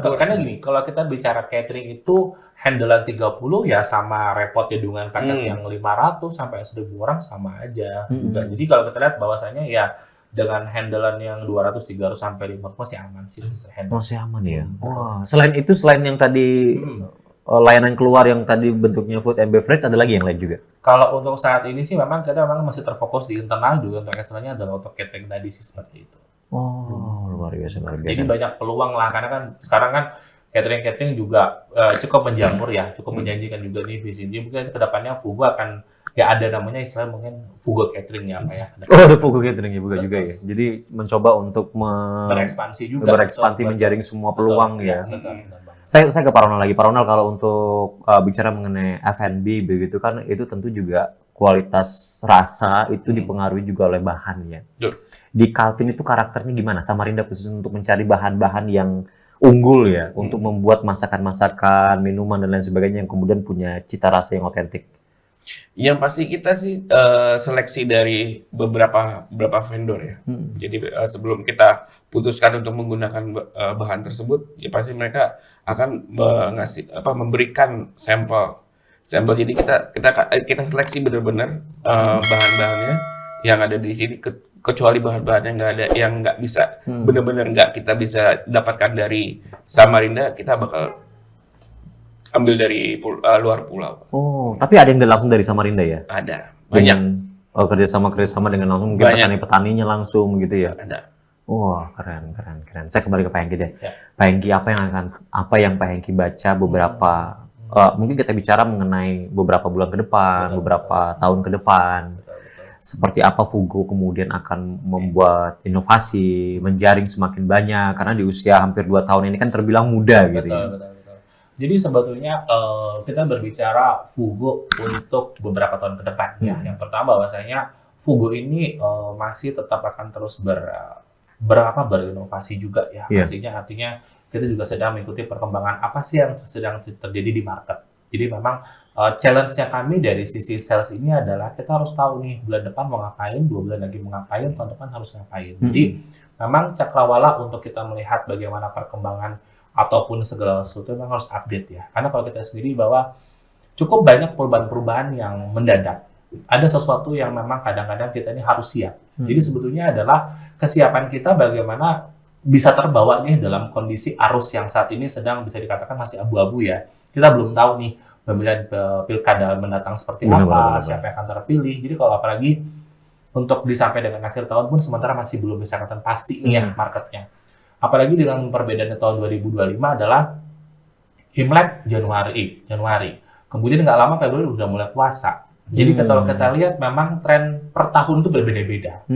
A: karena gini, kalau kita bicara catering itu handlean 30 ya sama repot ya dengan paket yang 500 sampai 1000 orang sama aja. Jadi kalau kita lihat bahwasanya ya dengan handlean yang 200, 300 sampai 500 masih aman sih.
C: Masih aman ya. Wah, selain yang tadi layanan keluar yang tadi bentuknya food and beverage, ada lagi yang lain juga?
A: Kalau untuk saat ini sih memang kita masih terfokus di internal juga untuk eksternalnya adalah untuk catering tadi sih seperti itu.
C: Luar biasa.
A: Jadi banyak peluang lah karena kan sekarang kan catering juga cukup menjamur ya, cukup menjanjikan juga nih di sini. Mungkin kedepannya Fugo akan ya ada namanya istilah mungkin Fugo catering ya Pak ya.
C: Ada Fugo catering juga ya. Jadi mencoba untuk berekspansi menjaring semua peluang ya. Saya ke Pak Ronald lagi. Pak Ronald, kalau untuk bicara mengenai F&B begitu kan, itu tentu juga kualitas rasa itu dipengaruhi juga oleh bahan ya. Di Kaltim itu karakternya gimana? Samarinda khusus untuk mencari bahan-bahan yang unggul ya, untuk membuat masakan-masakan, minuman dan lain sebagainya yang kemudian punya cita rasa yang otentik.
B: Yang pasti kita sih seleksi dari beberapa vendor ya. Jadi sebelum kita putuskan untuk menggunakan bahan tersebut, ya pasti mereka akan memberikan sampel. Jadi kita seleksi benar-benar bahan-bahannya yang ada di sini, kecuali bahan-bahan yang nggak bisa benar-benar nggak kita bisa dapatkan dari Samarinda, kita bakal ambil dari luar pulau.
C: Oh, tapi ada yang langsung dari Samarinda ya?
B: Ada, banyak.
C: Kerjasama dengan langsung mungkin petani-petaninya langsung gitu ya?
B: Ada.
C: Wah, keren. Saya kembali ke Pak Hengki deh. Pak Hengki, apa yang Pak Hengki baca beberapa mungkin kita bicara mengenai beberapa bulan ke depan, beberapa tahun ke depan. Seperti apa Fugo kemudian akan membuat inovasi, menjaring semakin banyak, karena di usia hampir 2 tahun ini kan terbilang muda gitu ya.
A: Betul. Jadi sebetulnya kita berbicara Fugo untuk beberapa tahun ke depan ya. Yang pertama bahwasanya Fugo ini masih tetap akan terus berinovasi juga ya. Pastinya artinya kita juga sedang mengikuti perkembangan apa sih yang sedang terjadi di market. Jadi memang challenge-nya kami dari sisi sales ini adalah kita harus tahu nih bulan depan mau ngapain, 2 bulan lagi mau ngapain, tahun depan harus ngapain. Jadi memang cakrawala untuk kita melihat bagaimana perkembangan ataupun segala sesuatu memang harus update ya. Karena kalau kita sendiri bahwa cukup banyak perubahan-perubahan yang mendadak. Ada sesuatu yang memang kadang-kadang kita ini harus siap. Jadi sebetulnya adalah kesiapan kita bagaimana bisa terbawa nih dalam kondisi arus yang saat ini sedang bisa dikatakan masih abu-abu ya. Kita belum tahu nih pemilihan pilkada mendatang seperti apa, siapa yang akan terpilih. Jadi kalau apalagi untuk sampai dengan akhir tahun pun sementara masih belum bisa kelihatan pasti nih ya marketnya. Apalagi dengan perbedaannya tahun 2025 adalah Imlek Januari. Kemudian nggak lama Februari udah mulai puasa. Jadi kalau kita lihat memang tren per tahun itu berbeda-beda.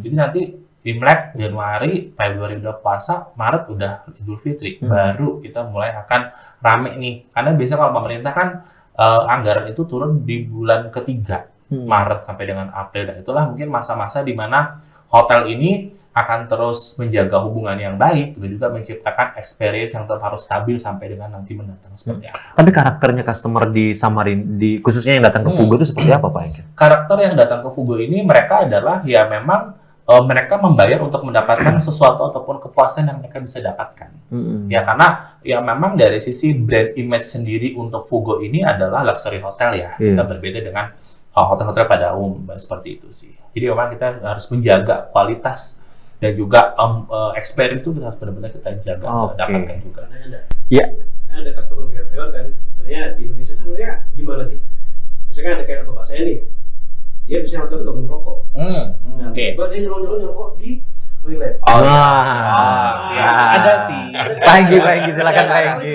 A: Jadi nanti Imlek Januari, Februari udah puasa, Maret udah Idul Fitri. Baru kita mulai akan rame nih. Karena biasanya kalau pemerintah kan anggaran itu turun di bulan ketiga, Maret sampai dengan April. Dan itulah mungkin masa-masa di mana hotel ini akan terus menjaga hubungan yang baik dan juga menciptakan experience yang tetap harus stabil sampai dengan nanti mendatang seperti apa.
C: Tapi karakternya customer di Samarinda, khususnya yang datang ke Fugo itu seperti apa Pak Engki?
A: Karakter yang datang ke Fugo ini mereka adalah ya memang mereka membayar untuk mendapatkan sesuatu ataupun kepuasan yang mereka bisa dapatkan. Ya karena ya memang dari sisi brand image sendiri untuk Fugo ini adalah luxury hotel ya. Kita berbeda dengan hotel-hotel pada umum seperti itu sih. Jadi memang kita harus menjaga kualitas dan juga experience itu kita harus benar-benar kita jaga, dapatkan juga.
D: Iya. Kan ada customer behavior kan, misalnya di Indonesia sebenarnya gimana sih? Misalkan ada kayak bapak saya nih, dia bisa hotel gak merokok. Nah, tiba dia nyolong ngerokok di toilet.
A: Ya, ada sih.
C: Pak Engki, silakan Pak Engki.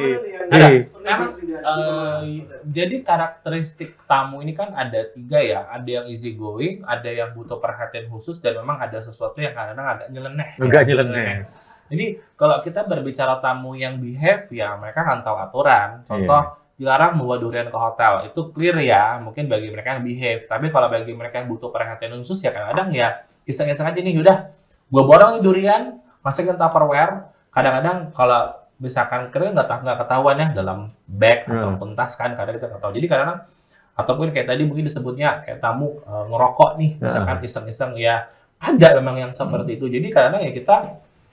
A: Jadi karakteristik tamu ini kan ada 3 ya, ada yang easy going, ada yang butuh perhatian khusus, dan memang ada sesuatu yang kadang-kadang agak nyeleneh. Jadi kalau kita berbicara tamu yang behave ya mereka kan tahu aturan. Contoh dilarang membawa durian ke hotel, itu clear ya, mungkin bagi mereka yang behave. Tapi kalau bagi mereka yang butuh perhatian khusus ya kadang-kadang ya iseng-iseng aja nih, udah gua borong nih durian, masukin Tupperware. Kadang-kadang kalau misalkan kita nggak ketahuan ya dalam bag ataupun tas kan, kadang kita nggak tahu. Jadi kadang-kadang ataupun kayak tadi mungkin disebutnya kayak tamu ngerokok nih, misalkan iseng-iseng ya ada memang yang seperti itu. Jadi kadang-kadang ya kita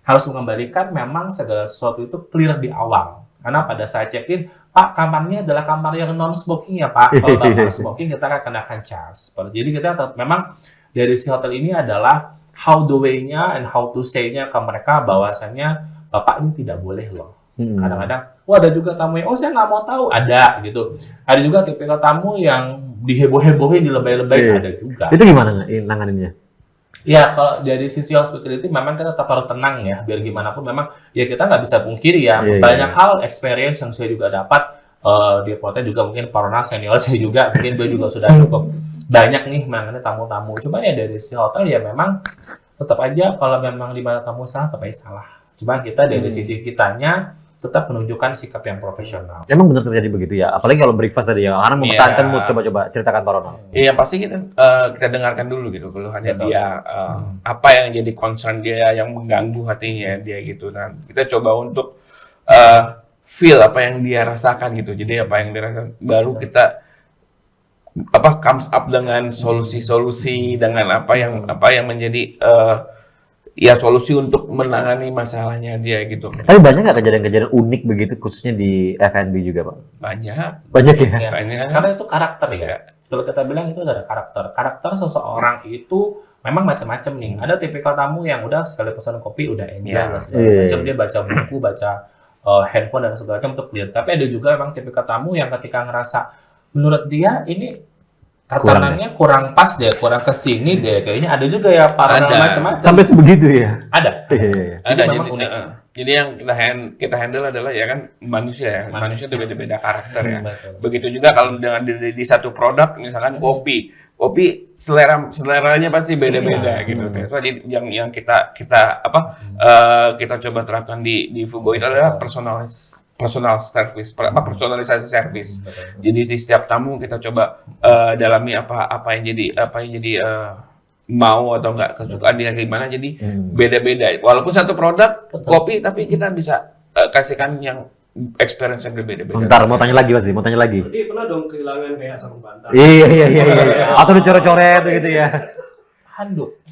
A: harus mengembalikan memang segala sesuatu itu clear di awal. Karena pada saat check-in, Pak kamarnya adalah kamar yang non smoking ya Pak. Kalau Bapak smoking kita akan kenakan charge. Jadi kita memang dari si hotel ini adalah how the way-nya and how to say-nya ke mereka bahwasannya Bapak ini tidak boleh loh. Kadang-kadang, ada juga tamu yang, saya nggak mau tahu, ada gitu. Ada juga tipikal tamu yang diheboh-hebohin, dilebay-lebay, ada juga.
C: Itu gimana nanganinnya?
A: Ya, kalau dari sisi hospitality memang kita tetap harus tenang ya, biar gimana pun memang ya kita nggak bisa pungkiri ya. Banyak hal experience yang saya juga dapat, di hotel juga mungkin Parona senior saya juga, mungkin gue juga sudah cukup banyak nih menangani tamu-tamu. Cuman ya dari sisi hotel ya memang tetap aja kalau memang di mata tamu salah, tetap aja salah. Cuma kita dari sisi kitanya tetap menunjukkan sikap yang profesional.
C: Emang benar terjadi begitu ya? Apalagi kalau breakfast tadi ya, karena mempertahankan mood. Coba ceritakan Pak Ronald.
B: Iya, pasti kita dengarkan dulu gitu keluhannya dia, apa yang jadi concern dia yang mengganggu hatinya dia gitu. Nah, kita coba untuk feel apa yang dia rasakan gitu. Jadi apa yang dia rasakan, baru kita comes up dengan solusi-solusi, dengan apa yang menjadi ya solusi untuk menangani masalahnya dia gitu.
C: Tapi banyak nggak kejadian-kejadian unik begitu khususnya di F&B juga Pak? Banyak ya?
A: Banyak. Karena itu karakter ya. Kalau kita bilang itu ada karakter. Karakter seseorang itu memang macam-macam nih. Ada tipikal tamu yang udah sekali pesan kopi udah enjoy lah segala macam, dia baca buku, baca handphone dan segala macam untuk clear. Tapi ada juga memang tipikal tamu yang ketika ngerasa menurut dia ini tatanannya kurang pas deh, kurang kesini deh, kayaknya ada juga ya paranormal macam-macam.
C: Sampai sebegitu ya?
A: Ada.
B: Ada. Jadi yang kita handle adalah ya kan manusia itu beda-beda karakter ya. Begitu juga kalau dengan di satu produk misalkan kopi seleranya pasti beda-beda gitu. Jadi yang kita coba terapkan di Fugo itu adalah personalisasi service. Jadi di setiap tamu kita coba dalami apa yang jadi mau atau enggak kesukaan dia gimana, jadi beda-beda. Walaupun satu produk kopi, tapi kita bisa kasihkan yang experience yang berbeda-beda.
C: Bentar, mau tanya lagi.
D: Berarti pernah dong kehilangan kayak sarung bantal?
C: Iya. Atau dicoret-coret gitu ya?
A: Handuk.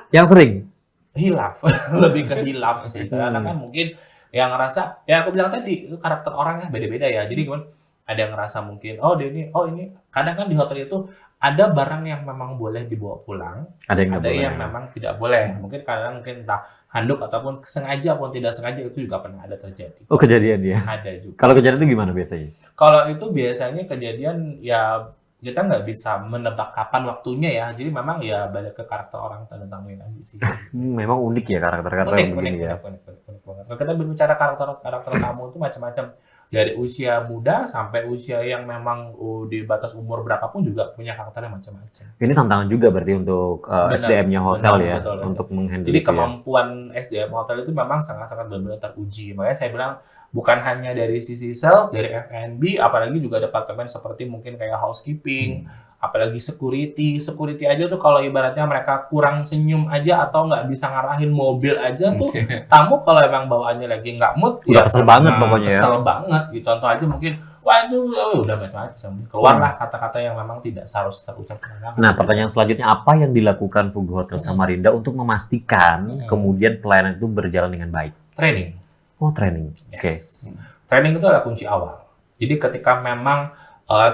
C: Yang sering?
A: Hilaf. Lebih ke hilaf sih. Karena kan mungkin yang ngerasa, ya aku bilang tadi, itu karakter orangnya beda-beda ya. Jadi gimana? Ada yang ngerasa mungkin, ini kadang kan di hotel itu ada barang yang memang boleh dibawa pulang,
C: Ada yang nggak
A: ada
C: boleh.
A: yang memang tidak boleh. Mungkin kadang mungkin entah handuk ataupun sengaja ataupun tidak sengaja itu juga pernah ada terjadi.
C: Oh, kejadian ya.
A: Ada juga.
C: Kalau kejadian itu gimana biasanya?
A: Kalau itu biasanya kejadian ya kita nggak bisa menebak kapan waktunya ya. Jadi memang ya balik ke karakter orang dan tamuin aja sih.
C: Memang unik ya karakter-karakter yang begini ya.
A: Unik banget. Kalau kita berbicara karakter tamu itu macam-macam. Dari usia muda sampai usia yang memang di batas umur berapapun juga punya karakternya macam-macam.
C: Ini tantangan juga berarti untuk
A: Benar,
C: SDM-nya hotel
A: benar,
C: ya,
A: betul.
C: untuk menghandle
A: Jadi
C: itu ya.
A: kemampuan SDM hotel itu memang sangat-sangat benar-benar teruji. Makanya saya bilang bukan hanya dari sisi sales, dari F&B, apalagi juga departemen seperti mungkin kayak housekeeping, apalagi security. Security aja tuh kalau ibaratnya mereka kurang senyum aja atau nggak bisa ngarahin mobil aja tuh, tamu kalau emang bawaannya lagi nggak mood,
C: Udah kesel banget pokoknya ya.
A: Kesel banget gitu. Contoh aja mungkin, wah itu udah macam-macam. Keluarlah kata-kata yang memang tidak seharusnya terucap.
C: Nah, pertanyaan selanjutnya, apa yang dilakukan Fugu Hotel Samarinda untuk memastikan kemudian pelayanan itu berjalan dengan baik?
A: Training.
C: Oh, training.
A: Yes.
C: Oke.
A: Training itu adalah kunci awal. Jadi ketika memang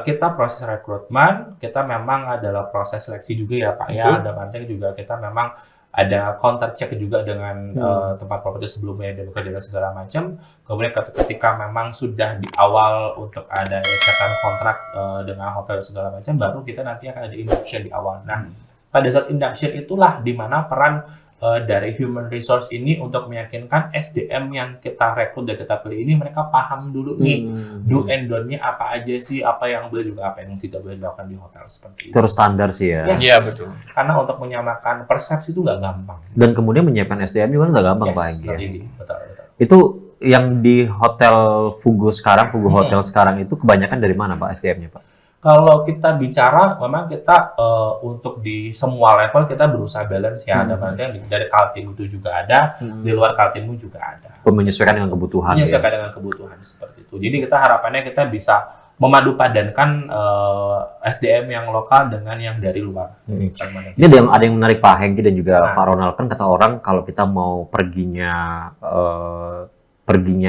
A: kita proses rekrutmen, kita memang adalah proses seleksi juga ya Pak ya. Ada penting juga kita memang ada counter check juga dengan tempat properti sebelumnya dan bekerja dan segala macam. Kemudian ketika memang sudah di awal untuk ada ikatan kontrak dengan hotel dan segala macam, baru kita nanti akan ada induction di awal. Nah, pada saat induction itulah di mana peran dari human resource ini untuk meyakinkan SDM yang kita rekrut dan kita pilih ini mereka paham dulu nih do and don't-nya apa aja sih, apa yang boleh juga apa yang tidak boleh dilakukan di hotel seperti itu.
C: Terus standar sih ya.
A: Yes.
B: Iya, betul.
A: Karena untuk menyamakan persepsi itu nggak gampang.
C: Dan kemudian menyiapkan SDM juga nggak gampang Pak Hengki ya.
A: not easy. Betul.
C: Itu yang di hotel Fugu sekarang, Fugu Hotel sekarang itu kebanyakan dari mana Pak SDM-nya Pak?
A: Kalau kita bicara, memang kita untuk di semua level kita berusaha balance ya. Ada banyak dari Kaltim itu juga ada, di luar Kaltimmu juga ada.
C: Menyesuaikan dengan kebutuhan ya.
A: Menyesuaikan dengan kebutuhan seperti itu. Jadi kita harapannya kita bisa memadu padankan SDM yang lokal dengan yang dari luar.
C: Ini ada yang menarik Pak Hengki dan juga Pak Ronald, kan kata orang kalau kita mau perginya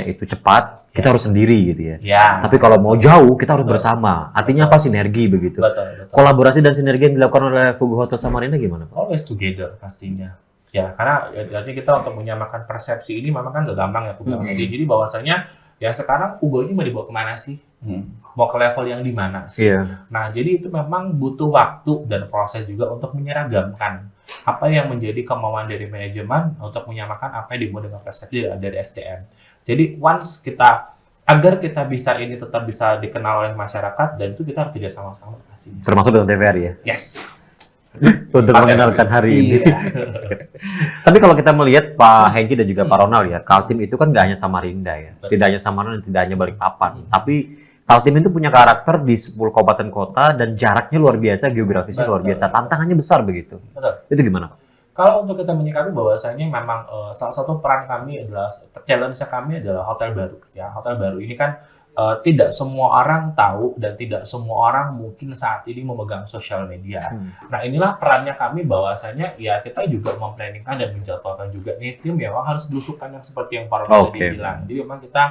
C: itu cepat, kita harus sendiri gitu ya.
A: Ya.
C: Tapi kalau mau jauh, kita harus bersama. Artinya apa? Sinergi begitu.
A: Betul.
C: Kolaborasi dan sinergi yang dilakukan oleh Fugu Hotel Samarinda gimana Pak?
A: Always together pastinya. Ya, karena jadi kita untuk menyamakan persepsi ini memang kan gak gampang ya Fugu. Jadi bahwasanya ya sekarang Fugu ini mau dibawa kemana sih? Mau ke level yang di mana sih?
C: Iya.
A: Nah, jadi itu memang butuh waktu dan proses juga untuk menyeragamkan apa yang menjadi kemauan dari manajemen untuk menyamakan apa yang dimau dengan persepsi dari SDM. Jadi once agar kita bisa ini tetap bisa dikenal oleh masyarakat dan itu kita harus kerja sama-sama pastinya.
C: Termasuk dengan TVRI ya?
A: Yes.
C: Untuk mengenalkan hari ini.
A: Iya.
C: Tapi kalau kita melihat Pak Hengki dan juga Pak Ronald ya, Kaltim itu kan nggak hanya Samarinda ya. Tidak hanya Samarinda dan tidak hanya Balikpapan. Tapi Kaltim itu punya karakter di 10 kabupaten kota dan jaraknya luar biasa, geografisnya luar biasa. Tantangannya besar begitu.
A: Betul.
C: Itu gimana Pak?
A: Kalau untuk kita menyikapi bahwasanya memang salah satu peran kami adalah challenge-nya kami adalah hotel baru. Ya, hotel baru ini kan tidak semua orang tahu dan tidak semua orang mungkin saat ini memegang sosial media. Nah, inilah perannya kami bahwasanya ya kita juga memplanningkan dan menjadwalkan juga nih tim ya memang harus belusukan yang seperti yang Pak Ronald tadi bilang. Jadi memang kita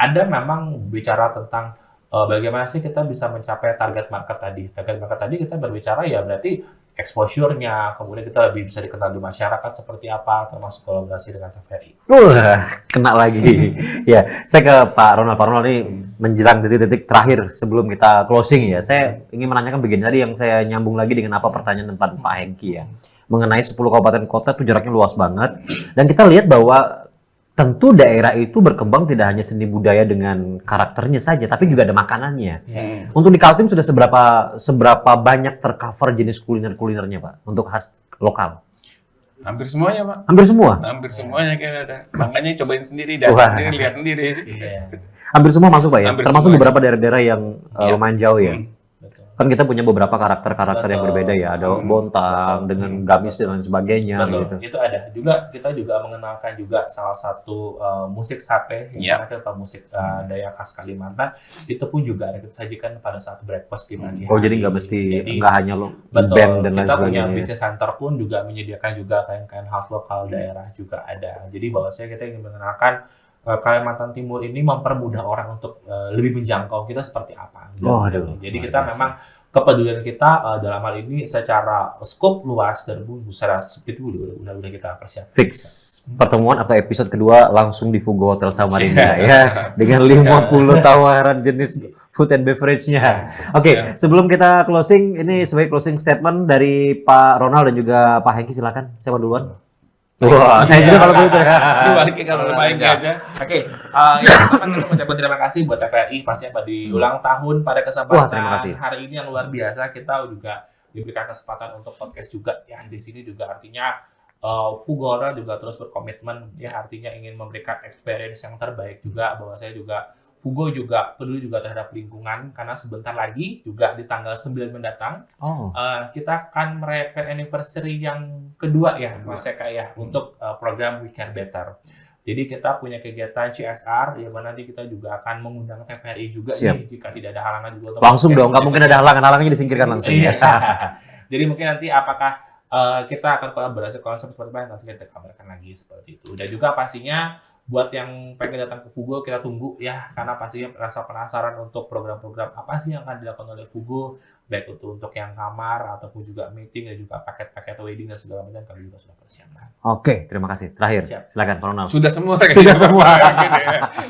A: ada memang bicara tentang bagaimana sih kita bisa mencapai target market tadi. Target market tadi kita berbicara ya berarti exposure-nya, kemudian kita lebih bisa dikenal di masyarakat seperti apa, termasuk kolaborasi dengan TVRI.
C: Kena lagi. Ya, saya ke Pak Ronald. Pak Ronald ini menjelang detik-detik terakhir sebelum kita closing ya. Saya ingin menanyakan begini tadi yang saya nyambung lagi dengan apa pertanyaan tempat Pak Hengki ya. Mengenai 10 kabupaten kota itu jaraknya luas banget. Dan kita lihat bahwa tentu daerah itu berkembang tidak hanya seni budaya dengan karakternya saja, tapi juga ada makanannya. Untuk di Kaltim sudah seberapa banyak tercover jenis kuliner-kulinernya Pak untuk khas lokal?
B: Hampir semuanya, Pak.
C: Hampir semua?
B: Hampir semuanya kayaknya ada. Makanya cobain sendiri, dan sendiri, lihat sendiri.
C: Hampir semua masuk Pak ya?
B: Hampir
C: Termasuk
B: semuanya.
C: beberapa daerah-daerah yang lumayan jauh ya?
A: Betul.
C: Kan kita punya beberapa karakter-karakter yang berbeda ya, ada Bontang dengan Gamis dan lain sebagainya
A: Betul,
C: gitu.
A: itu ada. Kita juga mengenalkan juga salah satu musik sape, yang mana kita tahu musik Dayak khas Kalimantan, itu pun juga ada kita sajikan pada saat breakfast di pagi
C: Oh,
A: hari.
C: jadi nggak mesti,
A: Jadi,
C: nggak hanya lo
A: betul,
C: band dan lain
A: kita punya
C: sebagainya.
A: business center pun juga menyediakan juga kain-kain khas lokal daerah juga ada. Jadi bahwasanya kita ingin mengenalkan Kalimantan Timur ini mempermudah orang untuk lebih menjangkau kita seperti apa.
C: Oh, aduh.
A: Jadi
C: Luar
A: kita
C: biasa.
A: memang kepedulian kita dalam hal ini secara skop luas dan secara seperti itu udah kita persiapkan.
C: Fix. Pertemuan atau episode kedua langsung di Fugo Hotel Samarinda ya dengan 50 tawaran jenis food and beverage-nya. Oke, sebelum kita closing, ini sebagai closing statement dari Pak Ronald dan juga Pak Hengki, silakan. Siapa duluan? Wah, saya juga kalau begitu ya.
B: Dibalikin kalau main aja.
A: Oke, yang pertama kita mengucapkan terima kasih buat TVRI pastinya pada ulang tahun pada kesempatan
C: Wah, terima kasih.
A: hari ini yang luar biasa. Kita juga diberikan kesempatan untuk podcast juga ya di sini juga artinya Fugora juga terus berkomitmen ya artinya ingin memberikan experience yang terbaik juga bahwa saya juga Fugo juga peduli juga terhadap lingkungan karena sebentar lagi juga di tanggal 9 mendatang kita akan merayakan anniversary yang kedua ya Mas Eka ya untuk program We Care Better. Jadi kita punya kegiatan CSR yang mana nanti kita juga akan mengundang TVRI juga nih jika tidak ada halangan juga untuk
C: langsung dong, nggak mungkin ada halangannya disingkirkan langsung ya.
A: Jadi mungkin nanti apakah kita akan kolaborasi konsep seperti apa nanti kita kabarkan lagi seperti itu. Dan juga pastinya buat yang pengen datang ke Fugo kita tunggu ya karena pastinya rasa penasaran untuk program-program apa sih yang akan dilakukan oleh Fugo baik itu untuk yang kamar ataupun juga meeting dan juga paket-paket wedding dan segala macam kami juga sudah persiapkan.
C: Oke, terima kasih. Terakhir, silakan Pak Ronald.
B: Sudah semua.
C: Sudah semua.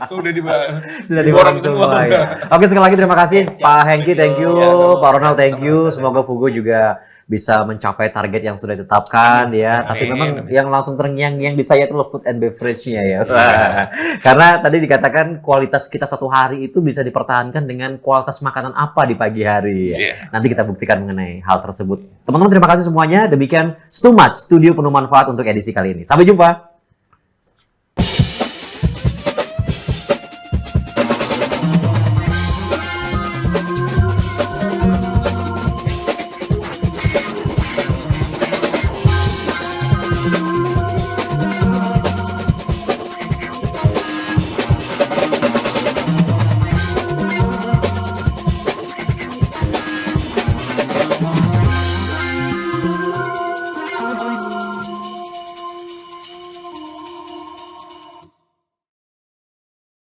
B: Sudah dibahas.
C: Sudah diborong semua. Ya. Oke, sekali lagi terima kasih Pak Hengki, thank you. Pak Ronald, thank you. Semoga Fugo juga bisa mencapai target yang sudah ditetapkan ya. Tapi memang yang langsung terngiang-ngiang di saya itu food and beverage-nya ya. Karena tadi dikatakan kualitas kita satu hari itu bisa dipertahankan dengan kualitas makanan apa di pagi hari. Ya. Nanti kita buktikan mengenai hal tersebut. Teman-teman terima kasih semuanya. Demikian Stumat, Studio Penuh Manfaat untuk edisi kali ini. Sampai jumpa.